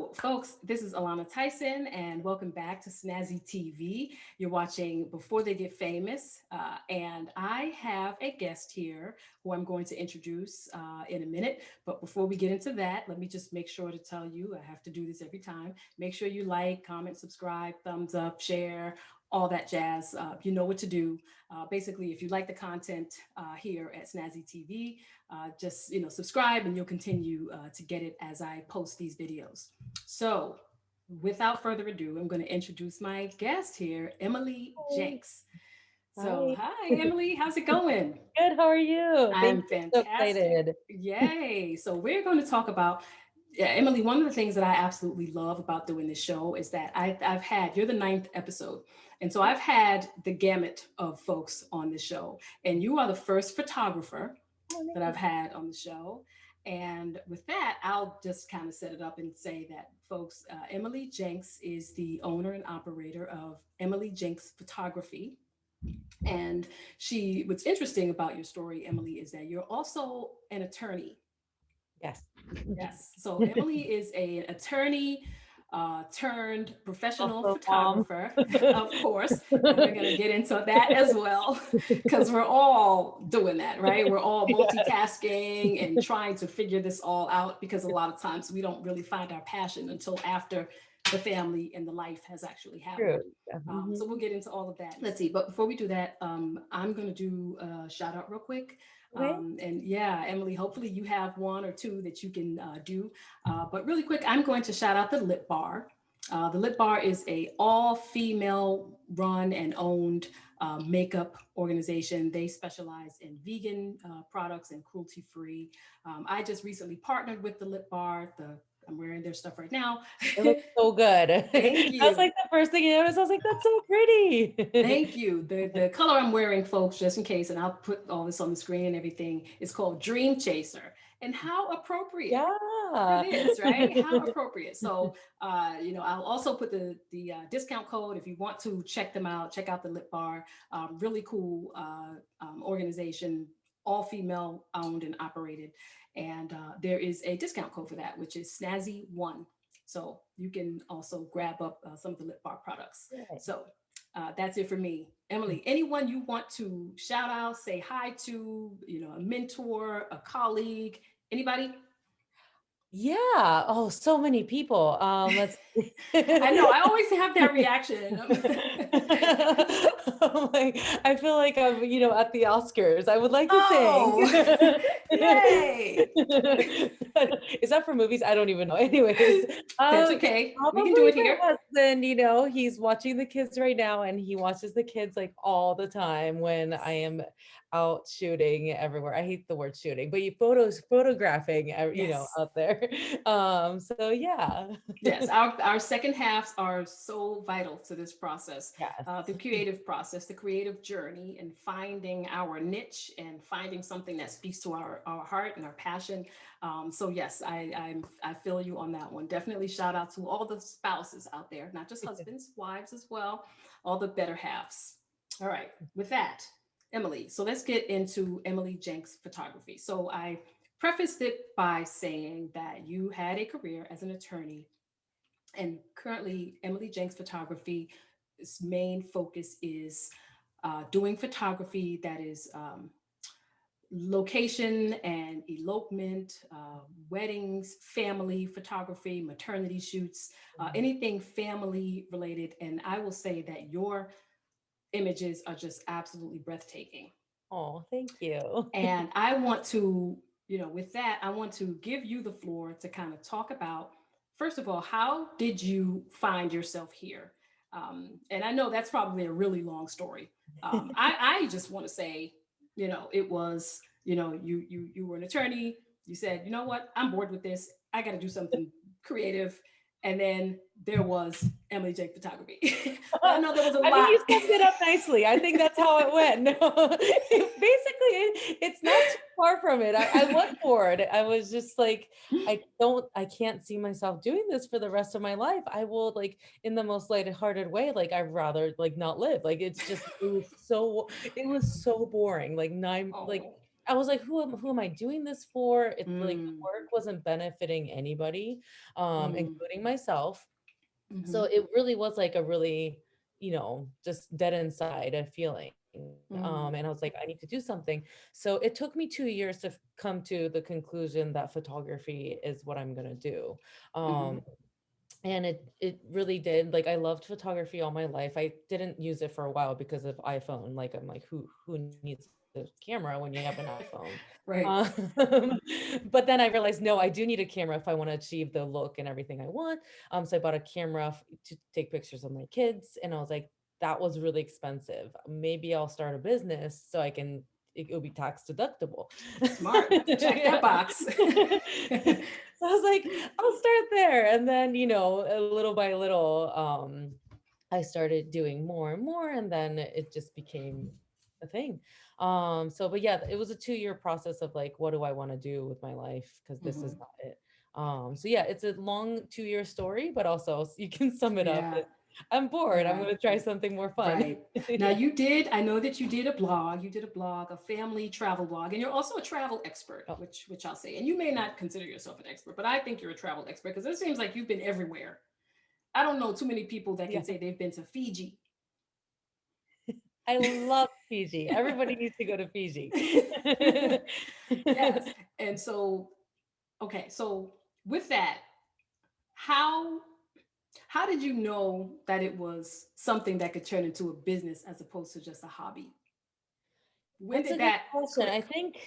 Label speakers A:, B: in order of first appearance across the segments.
A: Folks, this is Alana Tyson, and welcome back to Snazzy TV. You're watching Before They Get Famous, and I have a guest here who I'm going to introduce in a minute. But before we get into that, let me just make sure to tell you I have to do this every time. Make sure you like, comment, subscribe, thumbs up, share, all that jazz. You know what to do. Basically, if you like the content here at Snazzy TV, just subscribe, and you'll continue to get it as I post these videos. So, without further ado, I'm going to introduce my guest here, Emily
B: Hi.
A: Jenks. So,
B: Hi.
A: hi, Emily. How's it going?
B: Good. How are you?
A: I'm
B: Thank you. So
A: fantastic.
B: excited.
A: Yay. So, we're going to talk about, yeah, Emily, one of the things that I absolutely love about doing this show is that I've had, you're the ninth episode. And so I've had the gamut of folks on the show. And you are the first photographer
B: Oh,
A: that I've
B: nice.
A: had on the show. And with that, I'll just kind of set it up and say that, folks, Emily Jenks is the owner and operator of Emily Jenks Photography. And what's interesting about your story, Emily, is that you're also an attorney.
B: Yes.
A: Yes. So Emily is an attorney turned professional
B: Also, mom.
A: photographer, of course. And we're going to get into that as well, because we're all doing that, right? We're all
B: Yes.
A: multitasking and trying to figure this all out because a lot of times we don't really find our passion until after the family and the life has actually
B: True.
A: happened.
B: Yeah.
A: So we'll get into all of that. Let's see. But before we do that, I'm going to do a shout out real quick.
B: Okay.
A: And yeah, Emily, hopefully you have one or two that you can do. But really quick, I'm going to shout out the Lip Bar. The Lip Bar is a all female run and owned makeup organization. They specialize in vegan products and cruelty free. I just recently partnered with the Lip Bar. I'm wearing their stuff right now.
B: It looks so good.
A: Thank
B: That's
A: you.
B: like the first thing I noticed. I was like, that's so pretty.
A: Thank you. The color I'm wearing, folks, just in case, and I'll put all this on the screen and everything, is called Dream Chaser. And how appropriate it
B: Yeah.
A: is, right? How appropriate. So, I'll also put the discount code if you want to check them out. Check out the Lip Bar. Really cool organization, all female owned and operated. And there is a discount code for that, which is Snazzy1. So you can also grab up some of the Lip Bar products.
B: Right.
A: So that's it for me. Emily, anyone you want to shout out, say hi to, a mentor, a colleague, anybody?
B: Yeah. Oh, so many people. Let's
A: I know, I always have that reaction.
B: I'm like, I feel like I'm, at the Oscars. I would like to thank.
A: Oh, yay.
B: Is that for movies? I don't even know. Anyways,
A: That's okay. We can do
B: probably
A: it
B: my
A: here.
B: husband, he's watching the kids right now and he watches the kids like all the time when I am out shooting everywhere. I hate the word shooting, but photographing,
A: Yes.
B: out there. So yeah.
A: Yes, our second halves are so vital to this process,
B: Yes.
A: the creative process, the creative journey, and finding our niche and finding something that speaks to our heart and our passion. So yes, I feel you on that one. Definitely shout out to all the spouses out there, not just husbands, wives as well, all the better halves. All right, with that, Emily. So let's get into Emily Jenks photography. So I prefaced it by saying that you had a career as an attorney, and currently, Emily Jenks Photography's main focus is doing photography that is location and elopement, weddings, family photography, maternity shoots, anything family related. And I will say that your images are just absolutely breathtaking.
B: Oh, thank you.
A: And I want to, with that, I want to give you the floor to kind of talk about, first of all, how did you find yourself here? And I know that's probably a really long story. I just want to say, it was, you were an attorney. You said, you know what, I'm bored with this. I got to do something creative. And then there was Emily Jake Photography. But I know there was a
B: I think
A: lot.
B: you summed it up nicely. I think that's how it went. No, basically, it's not too far from it. I was bored. I was just like, I can't see myself doing this for the rest of my life. I will like in the most lighthearted way. Like I'd rather like not live. Like it was so boring. Like nine, like
A: Oh.
B: I was like, who am I doing this for? It's like the
A: Mm,
B: work wasn't benefiting anybody,
A: mm,
B: including myself. So
A: mm-hmm,
B: it really was like a really, just dead inside a feeling. And I was
A: mm,
B: like, I need to do something. So it took me 2 years to come to the conclusion that photography is what I'm gonna do.
A: mm-hmm.
B: Um, and it really did. Like I loved photography all my life. I didn't use it for a while because of iPhone. Like I'm like, who needs a camera when you have an iPhone?
A: Right.
B: But then I realized, no, I do need a camera if I want to achieve the look and everything I want. So I bought a camera to take pictures of my kids, and I was like, that was really expensive. Maybe I'll start a business so I can. It'll be tax deductible.
A: Smart. Check that
B: Yeah.
A: box.
B: So I was like, I'll start there. And then, little by little, I started doing more and more, and then it just became a thing. But yeah, it was a 2-year process of like, what do I want to do with my life? Because this is
A: Mhm.
B: not it. So yeah, it's a long 2-year story, but also you can sum it up.
A: Yeah.
B: I'm bored. I'm
A: Yeah.
B: going to try something more fun.
A: Right. Now you did, I know that you did a blog, a family travel blog, and you're also a travel expert,
B: Oh,
A: which I'll say. And you may not consider yourself an expert, but I think you're a travel expert because it seems like you've been everywhere. I don't know too many people that
B: yeah.
A: can say they've been to Fiji.
B: I love Fiji. Everybody needs to go to Fiji.
A: Yes. And so, okay, so with that, how how did you know that it was something that could turn into a business as opposed to just a hobby? When
B: That's
A: did
B: a good
A: that
B: question. I
A: click?
B: think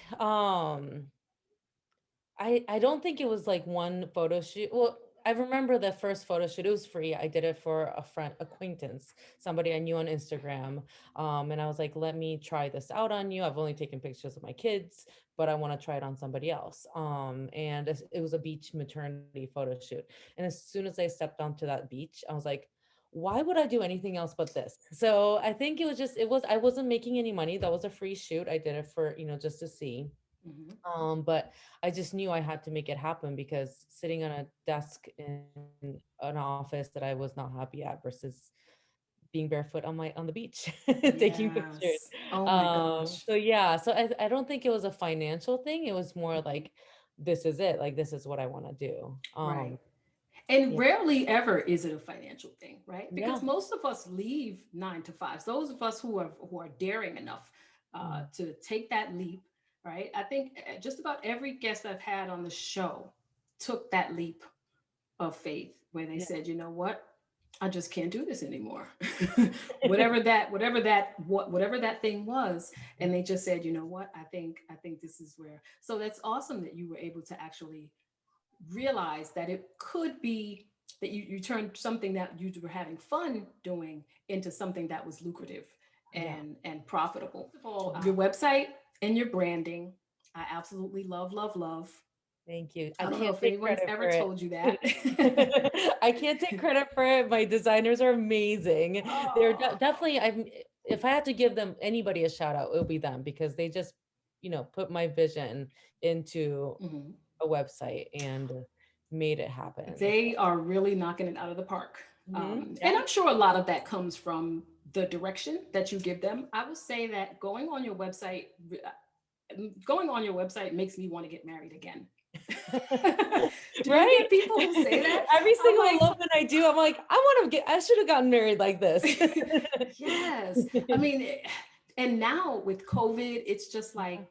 B: I don't think it was like one photo shoot. Well, I remember the first photo shoot. It was free. I did it for a friend acquaintance, somebody I knew on Instagram. And I was like, let me try this out on you. I've only taken pictures of my kids, but I want to try it on somebody else. And it was a beach maternity photo shoot. And as soon as I stepped onto that beach, I was like, why would I do anything else but this? So I think I wasn't making any money. That was a free shoot. I did it for, just to see.
A: Mhm.
B: But I just knew I had to make it happen because sitting on a desk in an office that I was not happy at versus being barefoot on the beach taking pictures.
A: Yes. Oh my gosh.
B: So yeah, so I don't think it was a financial thing. It was more
A: Mhm.
B: like, this is it. Like, this is what I want to do.
A: Right. And
B: Yeah,
A: rarely ever is it a financial thing, right?
B: yeah,
A: Because most of us leave 9 to 5s. Those of us who are daring enough
B: mm,
A: to take that leap, right? I think just about every guest I've had on the show took that leap of faith where they
B: yeah,
A: said, you know what, I just can't do this anymore. Whatever that thing was, and they just said, you know what, I think this is where. So that's awesome that you were able to actually realize that it could be that you turned something that you were having fun doing into something that was lucrative
B: yeah.
A: and profitable. First of all,
B: Mhm.
A: your website and your branding, I absolutely love.
B: Thank you. I
A: I don't know
B: can't
A: if
B: take
A: anyone's
B: credit
A: ever
B: for it.
A: told you that.
B: I can't take credit for it. My designers are amazing. They're
A: Oh.
B: definitely, if I had to give them anybody a shout out, it would be them because they just, put my vision into
A: Mhm.
B: a website and made it happen.
A: They are really knocking it out of the park. And
B: Yeah.
A: I'm sure a lot of that comes from the direction that you give them. I will say that going on your website makes me want to get married again. Do you
B: Right?
A: get people who say that?
B: Every
A: I'm
B: single
A: like,
B: elopement I do, I'm like, I should have gotten married like this.
A: yes. I mean, and now with COVID, it's just like,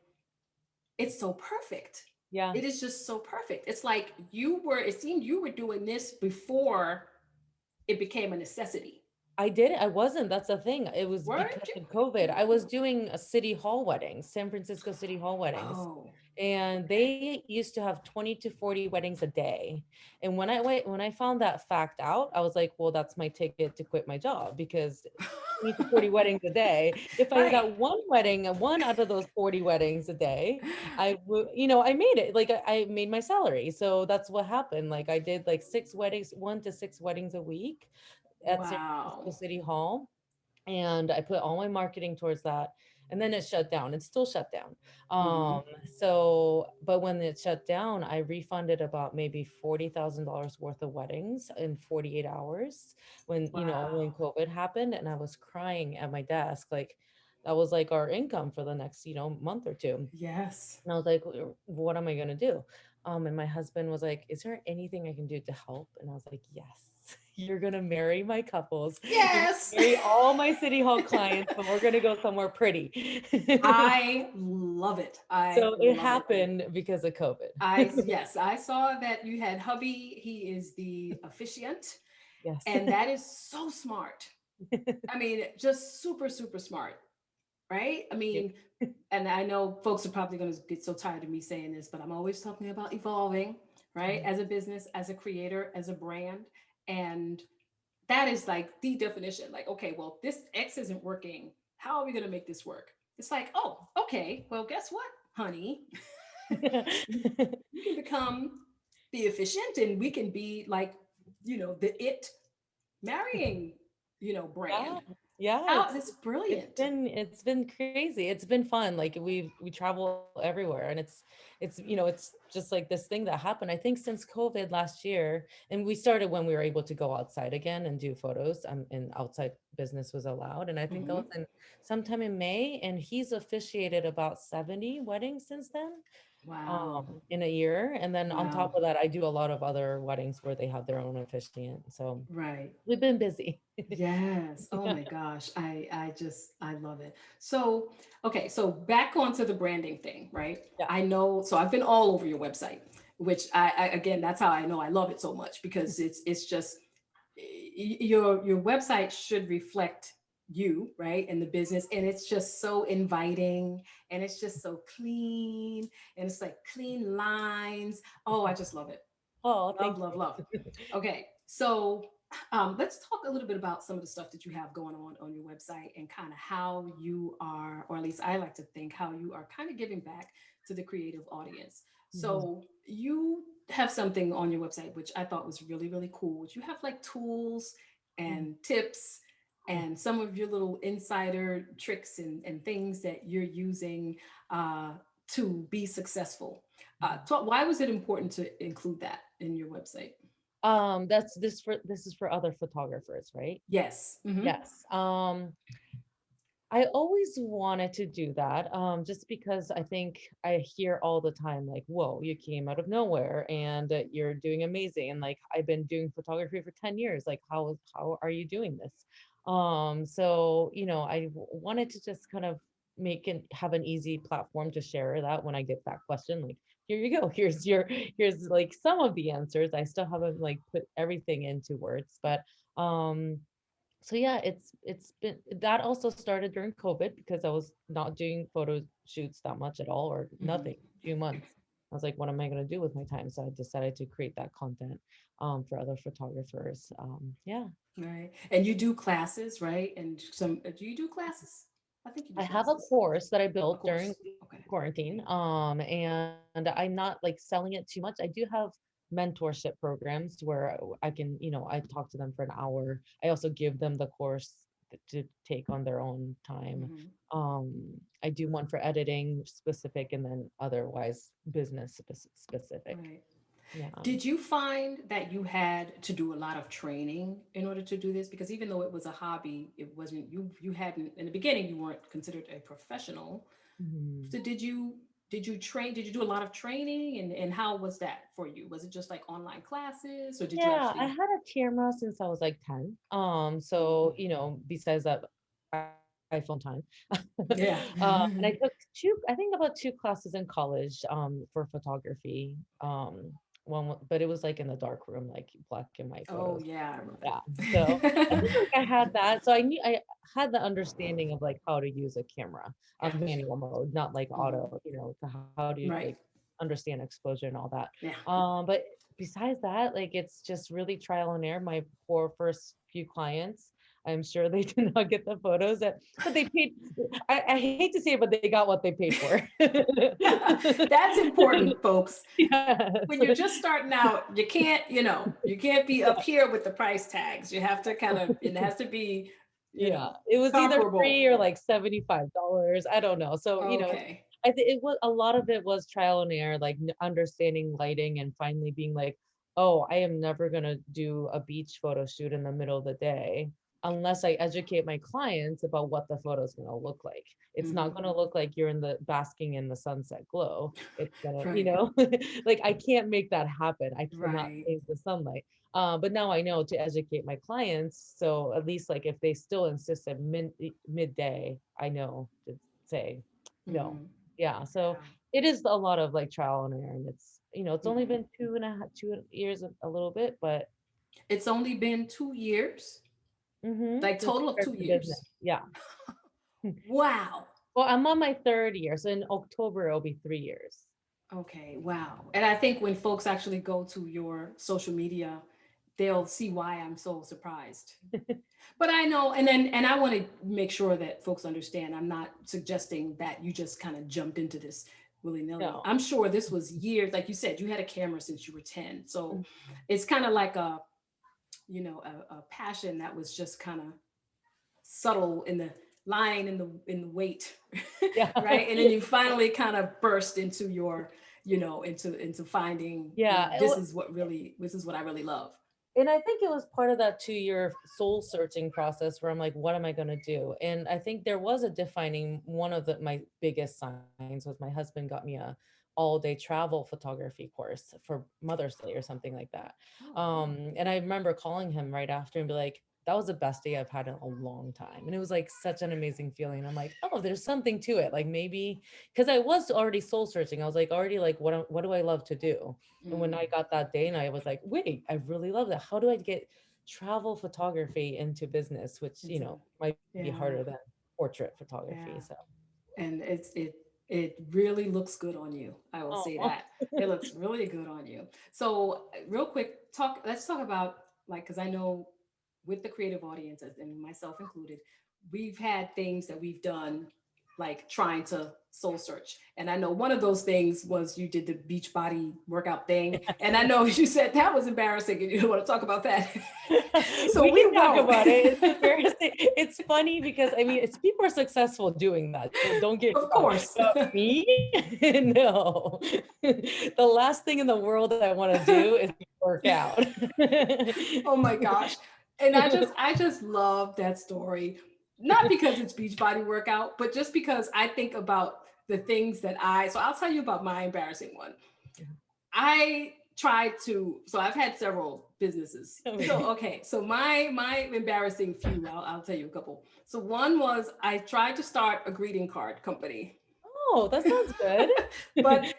A: it's so perfect.
B: Yeah.
A: It is just so perfect. It's like it seemed you were doing this before it became a necessity.
B: I did it. I wasn't. That's the thing. It was
A: Weren't
B: because
A: you?
B: of COVID. I was doing a city hall weddings, San Francisco city hall weddings.
A: Oh,
B: And
A: okay.
B: they used to have 20 to 40 weddings a day. And when I found that fact out, I was like, well, that's my ticket to quit my job because 20 to 40 weddings a day. If I
A: Right.
B: got one wedding, one out of those 40 weddings a day, I would, I made it. Like I made my salary. So that's what happened. Like I did like 6 weddings, 1 to 6 weddings a week at San Francisco
A: Wow.
B: City Hall, and I put all my marketing towards that. And then it shut down. It's still shut down.
A: Hmm.
B: But when it shut down, I refunded about maybe $40,000 worth of weddings in 48 hours when
A: Wow.
B: COVID happened. And I was crying at my desk, like, that was like our income for the next, month or two.
A: Yes.
B: And I was like, What am I gonna do?" And my husband was like, "Is there anything I can do to help?" And I was like, "Yes, you're gonna marry my couples. You're gonna
A: Yes.
B: marry all my city hall clients, but we're gonna go somewhere pretty."
A: I love it. I
B: So it
A: love it.
B: happened because of COVID.
A: Yes, I saw that you had hubby. He is the officiant,
B: Yes.
A: and that is so smart. I mean, just super, super smart, right? I
B: Yeah.
A: mean, and I know folks are probably going to get so tired of me saying this, but I'm always talking about evolving, right?
B: Mhm.
A: As a business, as a creator, as a brand. And that is like the definition. Like, okay, well, this X isn't working. How are we going to make this work? It's like, oh, okay, well, guess what, honey? You can become the efficient and we can be like, the it marrying,
B: Yeah,
A: brand.
B: yeah,
A: How that's brilliant.
B: it's been crazy. It's been fun. Like we travel everywhere, and it's just like this thing that happened. I think since COVID last year, and we started when we were able to go outside again and do photos, and outside business was allowed. And I think that was
A: Hmm.
B: in sometime in May, and he's officiated about 70 weddings since then,
A: Wow.
B: in a year. And then on top
A: Wow.
B: of that, I do a lot of other weddings where they have their own officiant. So
A: Right.
B: we've been busy.
A: Yes. Oh my gosh. I love it. So, okay, so back onto the branding thing, right?
B: Yeah.
A: I know, so I've been all over your website, which I again, that's how I know I love it so much because it's just your website should reflect you, right? And the business, and it's just so inviting and it's just so clean and it's like clean lines. Oh, I just love it.
B: Oh,
A: Love,
B: thank
A: love,
B: you.
A: love. Okay, so let's talk a little bit about some of the stuff that you have going on your website and kind of how you are, or at least I like to think how you are kind of giving back to the creative audience.
B: Mhm.
A: So you have something on your website which I thought was really, really cool. Which you have like tools
B: Mhm.
A: and tips and some of your little insider tricks and things that you're using uh, to be successful.
B: Mhm.
A: Why was it important to include that in your website?
B: This is for other photographers, right?
A: Yes. Hmm.
B: Yes. I always wanted to do that, just because I think I hear all the time, like, "Whoa, you came out of nowhere and you're doing amazing." And like, I've been doing photography for 10 years. Like, how are you doing this? So, I wanted to just kind of have an easy platform to share that when I get that question, like, here you go. Here's like some of the answers. I still haven't like put everything into words, but um so yeah, it's been that also started during COVID because I was not doing photo shoots that much at all or
A: Hmm.
B: nothing, 2 months. I was like, what am I going to do with my time? So I decided to create that content for other photographers. Yeah.
A: Right. And you do classes, right? And some, do you do classes? I think you do
B: I have a
A: classes.
B: course that I
A: A
B: built during
A: course. Okay.
B: quarantine. And I'm not like selling it too much. I do have mentorship programs where I can, I talk to them for an hour. I also give them the course to take on their own time.
A: Hmm.
B: I do one for editing specific and then otherwise business specific.
A: Right.
B: Yeah.
A: Did you find that you had to do a lot of training in order to do this? Because even though it was a hobby, it wasn't you hadn't in the beginning you weren't considered a professional.
B: Mhm.
A: So did you do a lot of training and how was that for you? Was it just like online classes or did you
B: Yeah, I
A: actually
B: had a camera since I was like 10.
A: mm,
B: So, besides that iPhone time.
A: yeah.
B: And I took I think about two classes in college for photography. But it was like in the dark room, like black and white
A: Oh
B: photos.
A: yeah,
B: Yeah. So I think
A: I
B: like I had that. So I knew I had the understanding of like how to use a camera,
A: remember.
B: manual mode, not like
A: Yeah. Hmm.
B: auto, how do you
A: Right.
B: like understand exposure and all that.
A: Yeah.
B: But besides that, like it's just really trial and error. My poor first few clients, I'm sure they did not get the photos but they paid. I hate to say it, but they got what they paid for.
A: That's important, folks.
B: Yes.
A: When you're just starting out, you can't be up here with the price tags. You have to kind of, it has to be,
B: Yeah, it was either
A: comparable.
B: free or like $75. I don't know. So,
A: Okay.
B: I think it was a lot of it was trial and error, like understanding lighting and finally being like, oh, I am never gonna do a beach photo shoot in the middle of the day. unless I educate my clients about what the photo is going to look like. It's not going to look like you're in the basking in the sunset glow. It's gonna,
A: Right.
B: like I can't make that happen. I cannot
A: Right.
B: change the sunlight. But now I know to educate my clients. So at least like if they still insist at midday, I know to say no.
A: Mhm.
B: Yeah. So
A: Wow.
B: it is a lot of like trial and error. And it's only
A: Mhm.
B: been 2.5 2 years, a little bit, but
A: It's only been 2 years, like
B: since
A: total
B: I
A: of
B: started
A: two
B: the business.
A: years.
B: Yeah.
A: Wow.
B: Well, I'm on my third year. So in October, it'll be 3 years.
A: Okay, wow. And I think when folks actually go to your social media, they'll see why I'm so surprised. But I know, and I want to make sure that folks understand I'm not suggesting that you just kind of jumped into this willy-nilly.
B: No.
A: I'm sure this was years, like you said, you had a camera since you were 10. So
B: Mhm.
A: it's kind of like a passion that was just kind of subtle in the lying in the weight,
B: Yeah.
A: right? And then you finally kind of burst into your, into finding,
B: Yeah.
A: this is what I really love.
B: And I think it was part of that 2 year soul searching process where I'm like, what am I going to do? And I think there was a defining one of my biggest signs was my husband got me a all day travel photography course for Mother's Day or something like that.
A: Oh,
B: And I remember calling him right after and be like, that was the best day I've had in a long time. And it was like such an amazing feeling. I'm like, oh, there's something to it. Like maybe because I was already soul searching. I was like already like, what do I love to do? And when I got that day and I was like, wait, I really love that. How do I get travel photography into business, which,
A: into
B: might be harder than
A: yeah,
B: portrait photography. So,
A: yeah. And it really looks good on you. I will say
B: oh,
A: that. It looks really good on you. So real quick, let's talk about, like, because I know with the creative audiences and myself included, we've had things that we've done like trying to soul search. And I know one of those things was you did the beach body workout thing. And I know you said that was embarrassing and you don't want to talk about that. So
B: we
A: we
B: can talk
A: won't.
B: about it. It's embarrassing. It's funny because I mean, it's people are successful doing that. Don't get me
A: Of
B: wrong.
A: course.
B: But me, no. The last thing in the world that I want to do is work out.
A: Oh my gosh. And I just love that story. Not because it's beach body workout, but just because I think about the things that so I'll tell you about my embarrassing one. I tried to, so I've had several businesses. So okay, so my embarrassing few, I'll tell you a couple. So one was I tried to start a greeting card company.
B: Oh, that sounds good.
A: But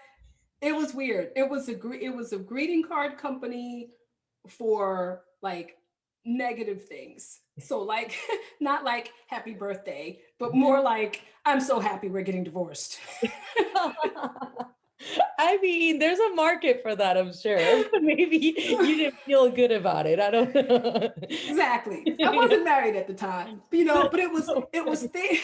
A: it was weird. It was a greeting card company for like negative things. So like not like happy birthday, but more like I'm so happy we're getting divorced.
B: I mean, there's a market for that, I'm sure. But maybe you didn't feel good about it. I don't know.
A: Exactly. I wasn't married at the time, but it was thing.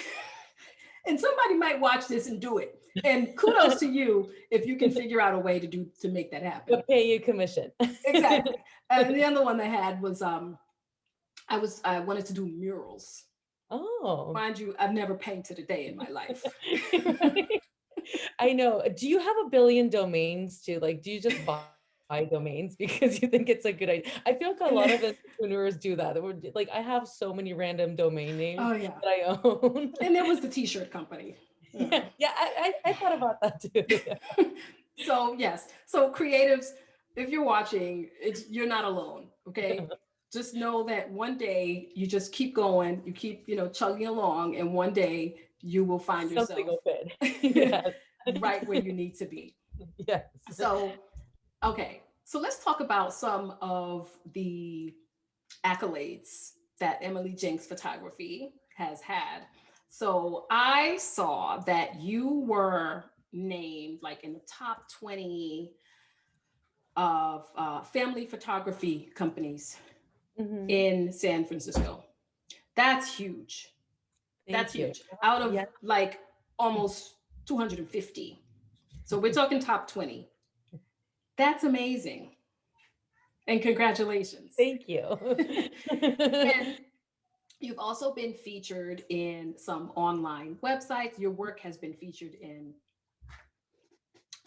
A: And somebody might watch this and do it. And kudos to you if you can figure out a way to make that happen.
B: But pay you commission.
A: Exactly. And the other one I had was I wanted to do murals.
B: Oh.
A: Mind you, I've never painted a day in my life.
B: Right. I know. Do you have a billion domains too? Like, do you just buy domains because you think it's a good idea? I feel like a lot of
A: And then,
B: entrepreneurs do that. Like, I have so many random domain names
A: oh yeah.
B: that I own.
A: And there was the t-shirt company.
B: Yeah, yeah, I thought about that too.
A: So yes. So creatives, if you're watching, you're not alone. Okay. Just know that one day you just keep going, you keep, chugging along, and one day you will find
B: Something
A: yourself
B: will fit. Yes.
A: right where you need to be.
B: Yes.
A: So, okay. So let's talk about some of the accolades that Emily Jenks Photography has had. So I saw that you were named like in the top 20 of family photography companies
B: Mhm.
A: in San Francisco. That's huge. That's
B: Thank you.
A: huge. Out of
B: Yeah.
A: like almost 250. So we're talking top 20. That's amazing. And congratulations.
B: Thank you.
A: And you've also been featured in some online websites. Your work has been featured in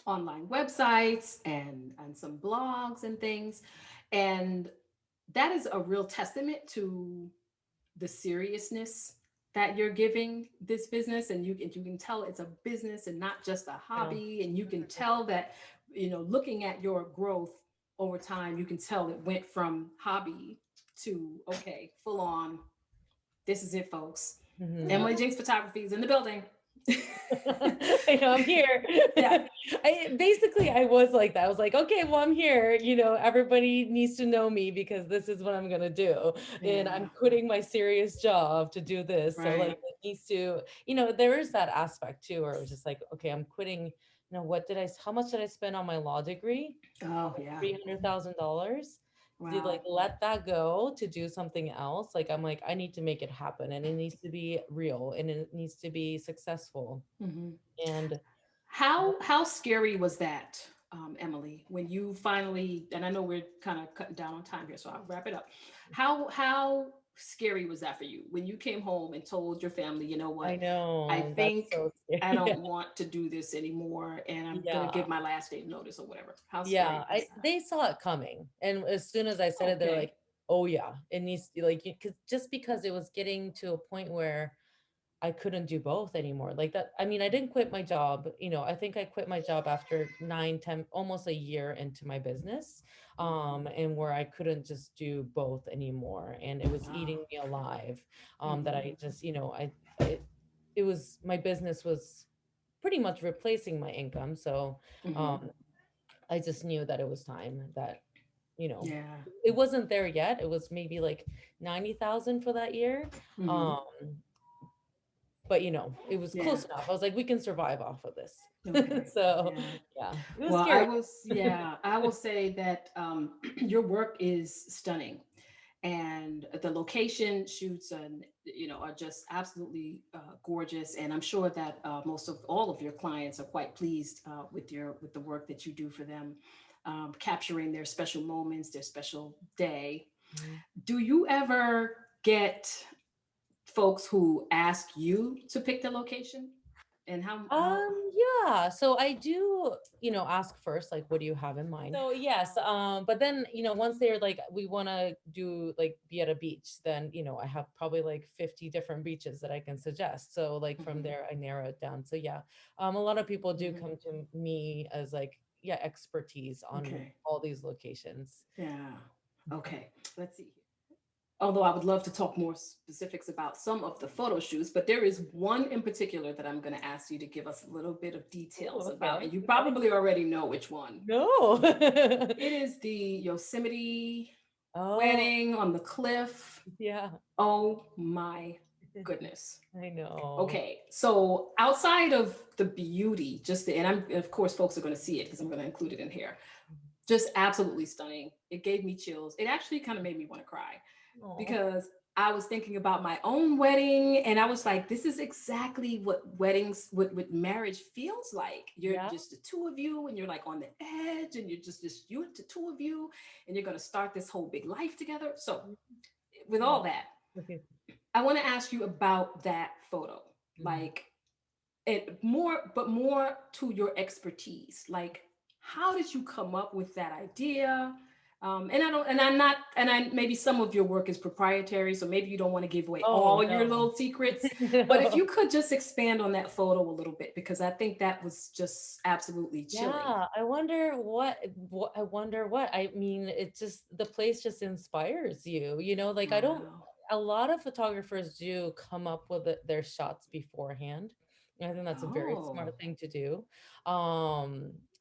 A: online websites and some blogs and things. And that is a real testament to the seriousness that you're giving this business, and you can tell it's a business and not just a
B: Yeah.
A: hobby, and you can tell that, looking at your growth over time, you can tell it went from hobby to, okay, full on, this is it, folks.
B: Mhm.
A: Emily Jenks Photography is in the building.
B: I know I'm here.
A: Yeah.
B: I was like that. I was like, okay, well, I'm here. Everybody needs to know me because this is what I'm gonna do. And
A: Yeah.
B: I'm quitting my serious job to do this. So like
A: Right.
B: it needs to, there is that aspect too, where it was just like, okay, I'm quitting. How much did I spend on my law degree?
A: Oh, yeah.
B: $300,000 to
A: Wow.
B: like let that go to do something else. Like I'm like, I need to make it happen and it needs to be real and it needs to be successful.
A: Hmm.
B: And
A: How scary was that, Emily, when you finally? And I know we're kind of cutting down on time here, so I'll wrap it up. How scary was that for you when you came home and told your family, you know
B: I
A: what, I
B: know that's
A: think
B: so
A: I
B: scary.
A: don't want to do this anymore, and I'm gonna
B: Yeah.
A: give my last day notice or whatever. How scary
B: Yeah,
A: was
B: I they saw it coming, and as soon as I said
A: that?
B: it, they're
A: Okay.
B: like, "Oh yeah, it needs to like because just because it was getting to a point where I couldn't do both anymore. Like that, I mean, I didn't quit my job. I think I quit my job after 9, 10, almost a year into my business, and where I couldn't just do both anymore, and it was
A: Wow.
B: eating me alive. That
A: Hmm.
B: I just, it was my business was pretty much replacing my income, so.
A: Hmm.
B: Um, I just knew that it was time that, you know,
A: Yeah.
B: it wasn't there yet. It was maybe like 90,000 for that year.
A: Hmm.
B: Um, but it was
A: Yeah.
B: close enough. I was like, we can survive off of this.
A: Okay.
B: So
A: Yeah.
B: yeah, it was
A: Well,
B: scary.
A: yeah, I will say that your work is stunning, and the location shoots and are just absolutely gorgeous. And I'm sure that most of all of your clients are quite pleased with the work that you do for them, capturing their special moments, their special day.
B: Mhm.
A: Do you ever get folks who ask you to pick the location? And how
B: Yeah. So I do, ask first, like, what do you have in mind? So yes, but then, once they're like, we want to do like be at a beach, then, I have probably like 50 different beaches that I can suggest. So like from
A: Mhm.
B: there, I narrow it down. So yeah, a lot of people do
A: Mhm.
B: come to me as like, yeah, expertise on
A: Okay.
B: all these locations.
A: Yeah. Okay. Let's see. Although I would love to talk more specifics about some of the photo shoots, but there is one in particular that I'm going to ask you to give us a little bit of details
B: Oh,
A: about,
B: okay.
A: and you
B: Okay.
A: probably already know which one.
B: No.
A: It is the Yosemite
B: Oh,
A: wedding on the cliff.
B: yeah.
A: Oh my goodness.
B: I know.
A: Okay, so outside of the beauty, and of course, folks are going to see it because I'm going to include it in here. Just absolutely stunning. It gave me chills. It actually kind of made me want to cry
B: Oh,
A: because I was thinking about my own wedding, and I was like, this is exactly what what marriage feels like. You're
B: yeah.
A: just the two of you, and you're like on the edge, and you're just you, the two of you, and you're going to start this whole big life together. So, with
B: Oh,
A: all that,
B: okay.
A: I want to ask you about that photo.
B: Mhm.
A: Like, more to your expertise. Like, how did you come up with that idea? And I don't, and I'm not, and I maybe some of your work is proprietary, so maybe you don't want to give away
B: Oh
A: all your
B: no.
A: little secrets. But if
B: No.
A: you could just expand on that photo a little bit, because I think that was just absolutely chilling.
B: Yeah, I wonder what. I mean, it just the place just inspires you, like I don't
A: Wow.
B: a lot of photographers do come up with their shots beforehand. And I think that's a very
A: Oh.
B: smart thing to do.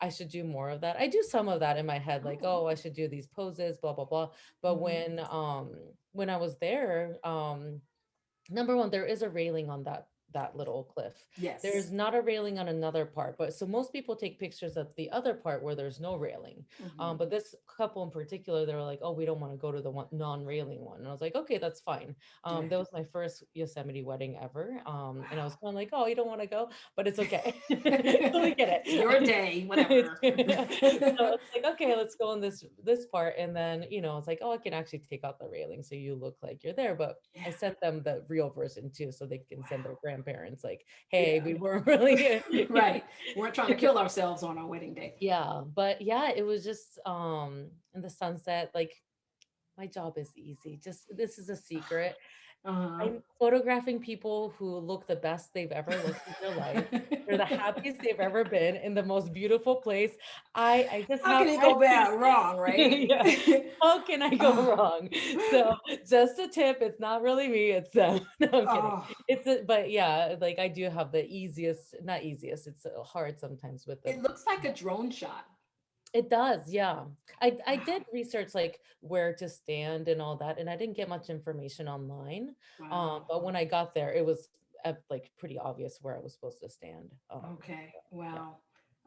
B: I should do more of that. I do some of that in my head, like,
A: Oh.
B: oh, I should do these poses, blah, blah, blah. But
A: Hmm.
B: when I was there, number one, there is a railing on that little cliff.
A: Yes.
B: There's not a railing on another part, but so most people take pictures at the other part where there's no railing.
A: Hmm.
B: But this couple in particular, they were like, "Oh, we don't want to go to the one non-railing one," and I was like, "Okay, that's fine."
A: Okay.
B: That was my first Yosemite wedding ever, and I was
A: Wow.
B: kind of like, "Oh, you don't want to go," but it's okay. Totally get
A: It's your day,
B: it.
A: whatever.
B: So it's like, okay, let's go on this part, and then it's like, oh, I can actually take out the railing so you look like you're there, but
A: Yeah.
B: I sent them the real version too, so they can send their
A: Wow.
B: grandparents like,
A: Yeah.
B: "Hey, we weren't really."
A: Right. We're not trying to kill ourselves on our wedding day.
B: Yeah, but yeah, it was just in the sunset. Like my job is easy. Just this is a secret.
A: Uh-huh.
B: I'm photographing people who look the best they've ever looked in their life. They're the happiest they've ever been in the most beautiful place. I just
A: How
B: have
A: can it go bad wrong, right?
B: yeah. How can I go
A: Oh,
B: wrong? So just a tip, it's not really me, it's them. No, I'm kidding.
A: oh,
B: But yeah, like I do have the easiest, not easiest, it's hard sometimes with the
A: it looks like a drone shot.
B: it does, yeah. I did
A: Wow.
B: research like where to stand and all that, and I didn't get much information online.
A: Wow.
B: But when I got there, it was like pretty obvious where I was supposed to stand.
A: Okay.
B: Yeah.
A: Wow.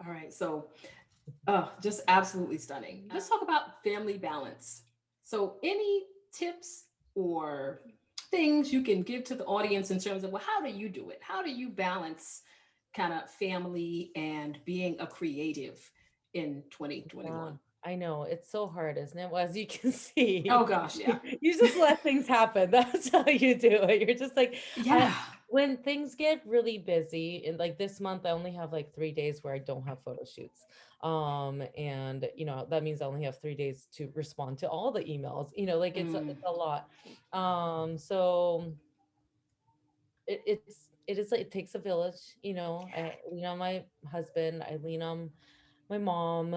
A: All right. So, just absolutely stunning. Let's talk about family balance. So, any tips or things you can give to the audience in terms of, well, how do you do it? How do you balance kind of family and being a creative in
B: Yeah,
A: 2021?
B: I know. It's so hard, isn't it? Well, as you can see,
A: Oh gosh, yeah.
B: you just let things happen. That's how you do it. You're just like, I
A: Yeah.
B: when things get really busy, and like this month, I only have like 3 days where I don't have photo shoots. And that means I only have 3 days to respond to all the emails. Like
A: Mm,
B: it's a lot. So it is like it takes a village. I lean on my husband. I lean on my mom.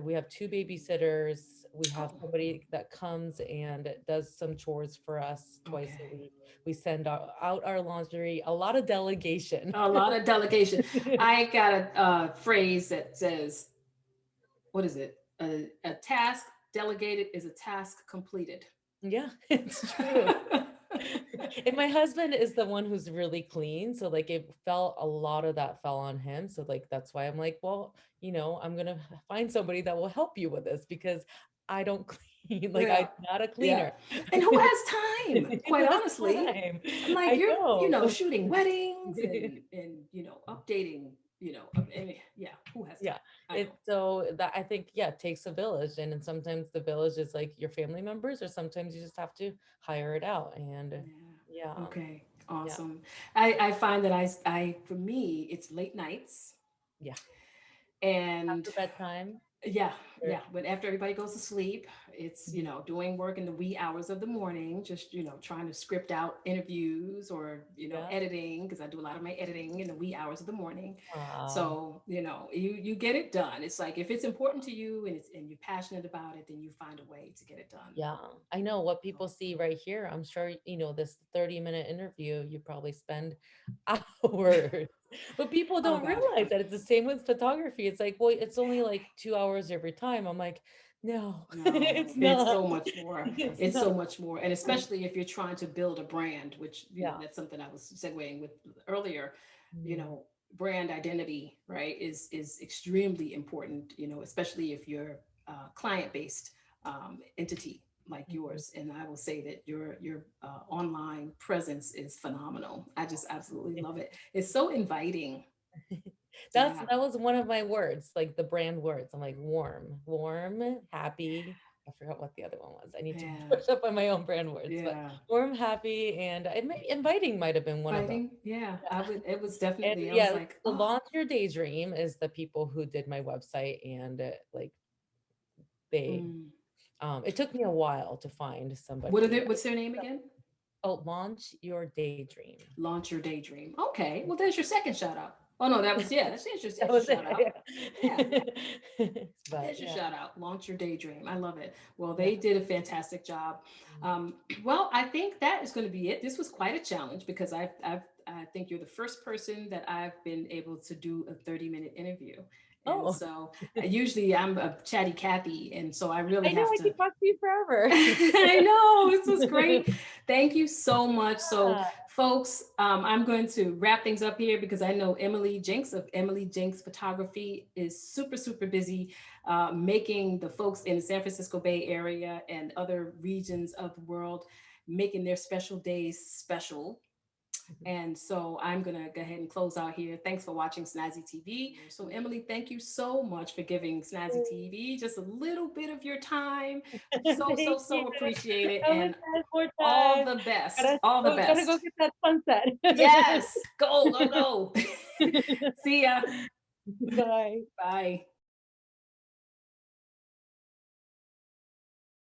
B: We have two babysitters. We have
A: oh,
B: somebody that comes and does some chores for us twice a
A: okay.
B: week. We send out our laundry, a lot of delegation.
A: A lot of delegation. I got a phrase that says, what is it? A task delegated is a task completed.
B: Yeah, it's true. And my husband is the one who's really clean. So like it fell a lot of that fell on him. So like that's why I'm like, well, I'm gonna find somebody that will help you with this because I don't clean. Like I'm
A: Yeah.
B: not a
A: Yeah.
B: cleaner.
A: And who has time? Quite
B: That's
A: honestly.
B: time.
A: I'm like,
B: I
A: you're
B: know.
A: shooting weddings and updating, I mean, yeah, who has time?
B: Yeah,
A: I know.
B: it's so that I think, yeah, it takes a village. And then sometimes the village is like your family members, or sometimes you just have to hire it out. And
A: Yeah.
B: yeah,
A: Okay.
B: yeah,
A: Awesome. I find that for me, it's late nights
B: yeah.
A: and
B: After bedtime.
A: yeah,
B: Or,
A: yeah. But after everybody goes to sleep, it's,
B: Mhm.
A: doing work in the wee hours of the morning, just, trying to script out interviews or,
B: Yeah.
A: editing, because I do a lot of my editing in the wee hours of the morning.
B: Wow.
A: So, you get it done. It's like if it's important to you and you're passionate about it, then you find a way to get it done.
B: Yeah, I know what
A: So,
B: people see right here. I'm sure, this 30-minute interview, you probably spend hours. But people
A: oh
B: don't
A: God.
B: realize that it's the same with photography. It's like, well, it's only like 2 hours every time. I'm like, no,
A: No,
B: it's
A: it's
B: not.
A: so much more.
B: It's
A: It's
B: not.
A: so much more. And especially if you're trying to build a brand, which,
B: Yeah.
A: that's something I was segueing with earlier, you
B: Mhm.
A: know, brand identity, right, is extremely important, especially if you're a client-based entity like
B: Mhm.
A: yours. And I will say that your online presence is phenomenal. I just absolutely love it. It's so inviting. Yeah.
B: That was one of my words, like the brand words. I'm like warm, happy. I forgot what the other one was. I need to
A: Yeah.
B: brush up on my own brand words, but
A: Yeah.
B: warm, happy, and inviting might have been one of them.
A: Fighting. Yeah.
B: Yeah.
A: It was
B: And
A: definitely, I was
B: yeah,
A: like,
B: the
A: oh.
B: Launch Your Daydream is the people who did my website, and like they,
A: Mm.
B: it took me a while to find
A: What are
B: somebody.
A: their, what's their name again?
B: Oh, Launch Your Daydream.
A: Launch Your Daydream. Okay, well, there's your second shout out. Oh no, that was, yeah,
B: That
A: that's your
B: was
A: shout out.
B: it.
A: Yeah,
B: Yeah. But
A: there's your
B: yeah,
A: shout out. Launch Your Daydream. I love it. Well,
B: yeah.
A: they did a fantastic job. Well, I think that is going to be it. This was quite a challenge because I think you're the first person that I've been able to do a 30-minute interview. And
B: Oh,
A: so usually I'm a chatty Cathy. And so I really
B: I know
A: have
B: I
A: to.
B: could talk to you forever.
A: I know, this was great. Thank you so much. So,
B: Yeah.
A: folks, I'm going to wrap things up here because I know Emily Jenks of Emily Jenks Photography is super, super busy making the folks in the San Francisco Bay Area and other regions of the world making their special days special. And so I'm going to go ahead and close out here. Thanks for watching Snazzy TV. So, Emily, thank you so much for giving Snazzy TV just a little bit of your time. So, so,
B: Thank you.
A: so appreciate it.
B: How much
A: And
B: more
A: all
B: time?
A: the best. All the
B: Gotta go
A: best.
B: get that sunset.
A: Yes. Go, go, go. See ya.
B: Bye.
A: Bye.